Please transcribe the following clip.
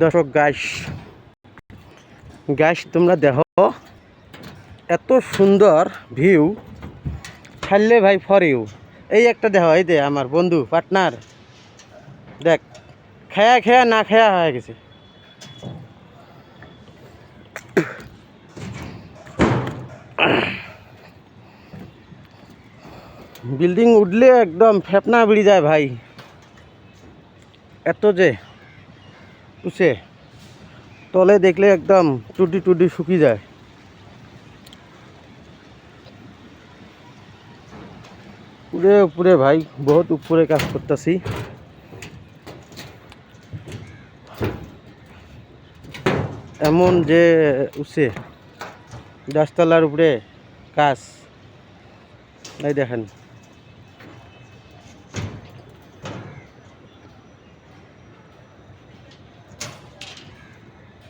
দর্শক গাছ গাছ তোমরা দেখো, এত সুন্দর ভিউ, ছাড়লে ভাই ফর ইউ। এই একটা দেখো, এই দে আমার বন্ধু পার্টনার, দেখ খেয়া খেয়া না খেয়া হয়ে গেছে। বিল্ডিং উঠলে একদম ফেপনা বেড়ে যায় ভাই, এত যে উঠছে, তলে দেখলে একদম টুটি টুটি শুকিয়ে যায়। উপরে উপরে ভাই, বহুত উপরে কাজ করতেছি। এমন যে উঠছে, গাছতলার উপরে কাজ, এই দেখেন।